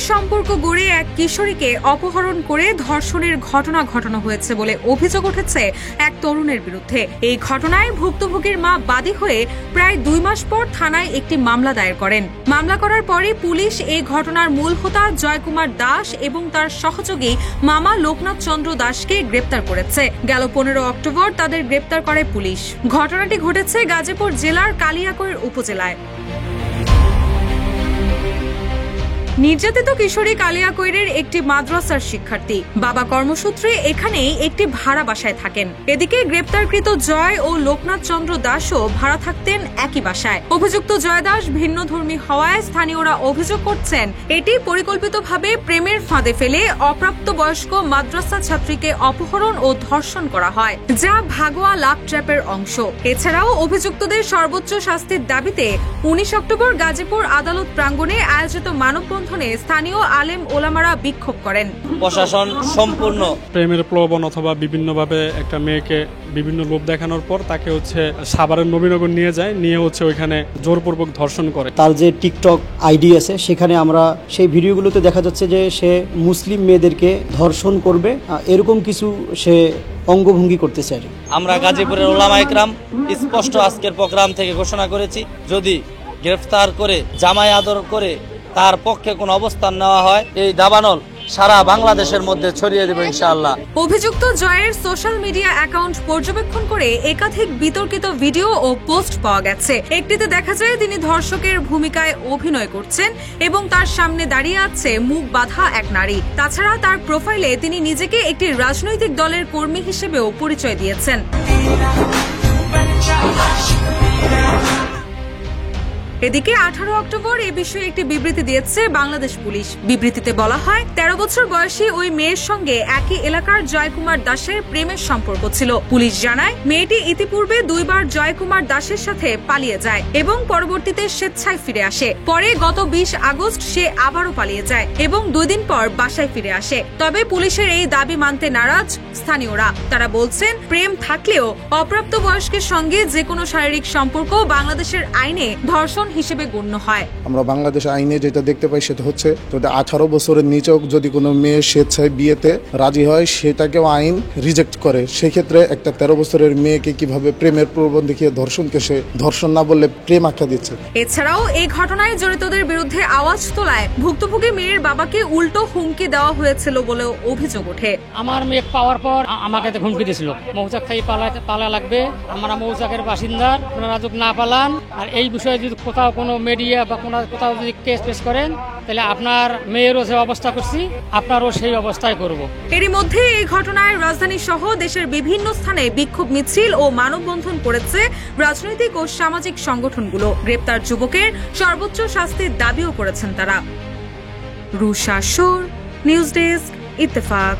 সম্পর্ক গড়ে এক কিশোরীকে অপহরণ করে ধর্ষণের ঘটনা ঘটানো হয়েছে বলে অভিযোগ উঠেছে এক তরুণের বিরুদ্ধে। এই ঘটনায় ভুক্তভোগীর মা বাদী হয়ে প্রায় 2 মাস পর থানায় একটি মামলা দায়ের করেন। মামলা করার পরে পুলিশ এই ঘটনার মূল হোতা জয়কুমার দাস এবং তার সহযোগী মামা লোকনাথ চন্দ্র দাসকে গ্রেপ্তার করেছে। গেল 15 অক্টোবর তাদের গ্রেপ্তার করে পুলিশ। ঘটনাটি ঘটেছে গাজীপুর জেলার কালিয়াকৈর উপজেলায়। নির্যাতিত কিশোরী কালিয়াকৈরের একটি মাদ্রাসার শিক্ষার্থী। বাবা কর্মসূত্রে এখানেই একটি ভাড়া বাসায় থাকেন। এদিকে গ্রেপ্তারকৃত জয় ও লোকনাথ চন্দ্র দাসও ভাড়া থাকতেন একই বাসায়। অভিযুক্ত জয় দাস ভিন্নধর্মী হওয়ায় স্থানীয়রা অভিযোগ করছেন এটি পরিকল্পিতভাবে প্রেমের ফাঁদে ফেলে অপ্রাপ্তবয়স্ক মাদ্রাসা ছাত্রীকে অপহরণ ও ধর্ষণ করা হয়, যা ভাগোয়া লাভ ট্র্যাপের অংশ। এছাড়াও অভিযুক্তদের সর্বোচ্চ শাস্তির দাবিতে 19 অক্টোবর গাজীপুর আদালত প্রাঙ্গণে আয়োজিত মানববন্ধনে স্থানীয় আলেম ওলামারা বিক্ষোভ করেন। প্রশাসন সম্পূর্ণ প্রেমের প্রলোভন অথবা বিভিন্নভাবে একটা মেয়েকে বিভিন্ন লোভ দেখানোর পর তাকে সাভারের নবীনগর নিয়ে যায়, নিয়ে ওইখানে জোরপূর্বক ধর্ষণ করে। তার যে টিকটক আইডি আছে সেখানে আমরা সেই ভিডিওগুলোতে দেখা যাচ্ছে যে সে মুসলিম মেয়েদেরকে ধর্ষণ করবে, এরকম কিছু সে অঙ্গভঙ্গি করতে চায়। আমরা গাজীপুরের ওলামা ইকরাম স্পষ্ট আজকের প্রোগ্রাম থেকে ঘোষণা করেছি, যদি গ্রেফতার করে জামাই আদর করে তার পক্ষে কোনো অবস্থান নেওয়া হয়, এই দাবানল সারা বাংলাদেশের মধ্যে ছড়িয়ে দেব ইনশাআল্লাহ। অভিযুক্ত জয়ের সোশ্যাল মিডিয়া অ্যাকাউন্ট পর্যবেক্ষণ করে একাধিক বিতর্কিত ভিডিও ও পোস্ট পাওয়া গেছে। একটিতে দেখা যায় তিনি ধর্ষকের ভূমিকায় অভিনয় করছেন এবং তার সামনে দাঁড়িয়ে আছে মুখ বাঁধা এক নারী। তাছাড়া তার প্রোফাইলে তিনি নিজেকে একটি রাজনৈতিক দলের কর্মী হিসেবেও পরিচয় দিয়েছেন। এদিকে 18 অক্টোবর এই বিষয়ে একটি বিবৃতি দিয়েছে বাংলাদেশ পুলিশ। বিবৃতিতে বলা হয়, 13 বছর বয়সী ওই মেয়ের সঙ্গে একই এলাকার জয়কুমার দাসের প্রেমের সম্পর্ক ছিল। পুলিশ জানায়, মেয়েটি ইতিপূর্বে 2 বার জয়কুমার দাসের সাথে পালিয়ে যায় এবং পরবর্তীতে স্বেচ্ছায় ফিরে আসে। পরে গত 20 আগস্ট সে আবারও পালিয়ে যায় এবং 2 দিন পর বাসায় ফিরে আসে। তবে পুলিশের এই দাবি মানতে নারাজ স্থানীয়রা। তারা বলছেন, প্রেম থাকলেও অপ্রাপ্তবয়স্কের সঙ্গে যে কোনো শারীরিক সম্পর্ক বাংলাদেশের আইনে ধর্ষণ হিসেবে গণ্য হয়। আমরা বাংলাদেশ আইনে যেটা দেখতে পাই সেটা হচ্ছে, যদি 18 বছরের নিচেও যদি কোনো মেয়ে স্বেচ্ছায় বিয়েতে রাজি হয় সেটাকেও আইন রিজেক্ট করে। সেক্ষেত্রে একটা 13 বছরের মেয়েকে কিভাবে প্রেমের প্রলোভন দেখিয়ে ধর্ষণকে সে ধর্ষণ না বললে প্রেম আখ্যা দিচ্ছে। এছাড়াও এই ঘটনায় জড়িতদের বিরুদ্ধে আওয়াজ তোলায় ভুক্তভোগী মেয়ের বাবাকে উল্টো হুমকি দেওয়া হয়েছিল বলেও অভিযোগ ওঠে। আমার মেয়ে পাওয়ার পর আমাকে হুমকি দিয়েছিল, মৌচাক থেকে পালা লাগবে, আমরা মৌচাকের বাসিন্দার, আপনারা যদি না পালান আর এই বিষয়ে যদি কোথাও কোনো মিডিয়া বা কোথাও যদি কেস করেন তাহলে আপনার মেয়েরও যে অবস্থা করছি আপনারও সেই অবস্থায় করব। এরই মধ্যে এই ঘটনায় রাজধানী সহ দেশের বিভিন্ন স্থানে বিক্ষোভ মিছিল ও মানববন্ধন করেছে রাজনৈতিক ও সামাজিক সংগঠনগুলো। গ্রেপ্তার যুবকের সর্বোচ্চ শাস্তির দাবিও করেছেন তারা। রুশা শোর, নিউজ ডেস্ক, ইত্তেফাক।